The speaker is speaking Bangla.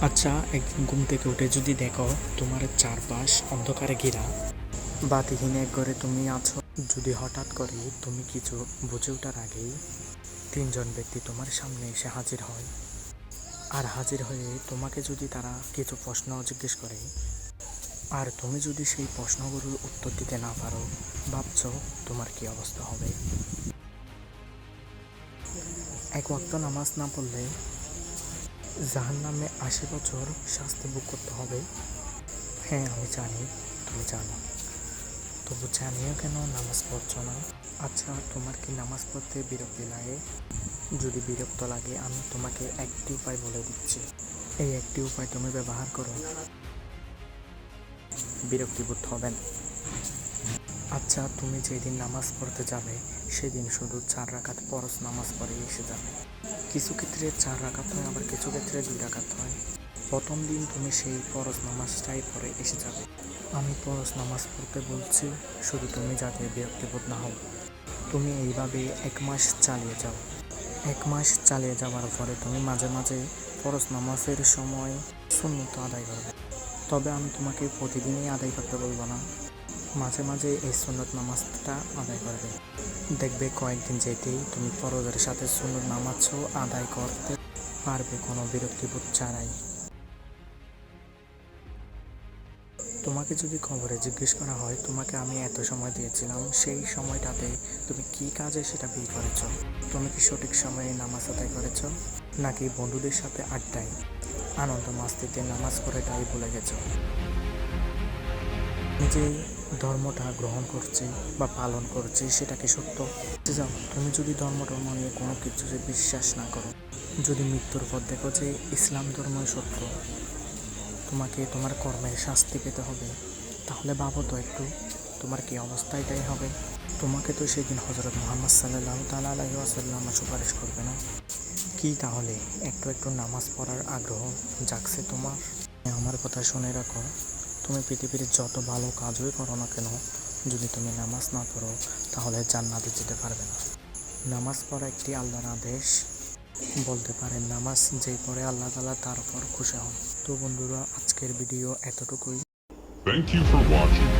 আচ্ছা, একদিন ঘুম থেকে উঠে যদি দেখো তোমার চারপাশ অন্ধকারে ঘেরা, বাতিহীন এক ঘরে তুমি আছো। যদি হঠাৎ করে তুমি কিছু বুঝে ওঠার আগেই তিনজন ব্যক্তি তোমার সামনে এসে হাজির হয়, আর হাজির হয়ে তোমাকে যদি তারা কিছু প্রশ্ন জিজ্ঞেস করে, আর তুমি যদি সেই প্রশ্নগুলোর উত্তর দিতে না পারো, ভাবছো তোমার কি অবস্থা হবে? এক ওয়াক্ত নামাজ না পড়লে জাহান্নামে ৮০ বছর শাস্তি ভোগ করতে হবে। হ্যাঁ, আমি জানি তুমি জানো, তবু জানিও কেন নামাজ পড়ছো না? আচ্ছা, তোমার কি নামাজ পড়তে বিরক্তি লাগে? যদি বিরক্ত লাগে, আমি তোমাকে একটি উপায় বলে দিচ্ছি। এই একটি উপায় তুমি ব্যবহার করো, বিরক্তি বোধ হবে না। আচ্ছা, তুমি যেদিন নামাজ পড়তে যাবে সেদিন শুধু 4 রাকাত ফরজ নামাজ পড়ে এসে যাবে। কিছু ক্ষেত্রে 4 রাকাত হয়, আবার কিছু ক্ষেত্রে 2 রাকাত হয়। প্রথম দিন তুমি সেই ফরজ নামাজটাই পড়ে এসে যাবে। আমি ফরজ নামাজ পড়তে বলছি, শুধু তুমি যাতে বিরক্তিবোধ না হও। তুমি এইভাবে 1 মাস চালিয়ে যাও। 1 মাস চালিয়ে যাওয়ার পরে তুমি মাঝে মাঝে ফরজ নামাজের সময় সুন্নত আদায় করবে। তবে আমি তোমাকে প্রতিদিনই আদায় করতে বলবো না, মাঝে মাঝে এই সুন্নত নামাজটা আদায় করবে। দেখবে কয়েকদিন যেতেই তুমি ফরজের সাথে সুন্নত নামাজও আদায় করতে পারবে কোনো বিরক্তিবোধ ছাড়াই। তোমাকে যদি খবরে জিজ্ঞেস করা হয় তোমাকে আমি এত সময় দিয়েছিলাম, সেই সময়টাতে তুমি কি কাজে সেটা বিয়ে করেছ? তুমি কি সঠিক সময়ে নামাজ আদায় করেছ, নাকি বন্ধুদের সাথে আড্ডায় আনন্দ মাস্তিতে নামাজ পড়েটাই ভুলে গেছ? আমি যে ধর্মটা গ্রহণ করছি বা পালন করছি সেটা কি সত্য? যাও, তুমি যদি ধর্ম নিয়ে কোনো কিছু বিশ্বাস না করো, যদি মৃত্যুর পর দেখো যে ইসলাম ধর্মই সত্য, তোমাকে তোমার কর্মের শাস্তি পেতে হবে, তাহলে ভাবো তো একটু তোমার কি অবস্থা এটাই হবে। তোমাকে তো সেদিন হযরত মুহাম্মদ সাল্লাল্লাহু তাআলা আলাইহি ওয়াসাল্লাম সুপারিশ করবে না কি? তাহলে একটু একটু নামাজ পড়ার আগ্রহ জাগছে তোমার? আমার কথা শুনে রাখো, তুমি পৃথিবীর যত ভালো কাজই করো না কেন, যদি তুমি নামাজ না পড়ো তাহলে জান্নাতে যেতে পারবে না। নামাজ পড়া একটি আল্লাহর আদেশ। বলতে পারেন নামাজ যেই পড়ে আল্লাহ তাআলা তার উপর খুশি হন। তো বন্ধুরা, আজকের ভিডিও এতটুকুই। Thank you for watching.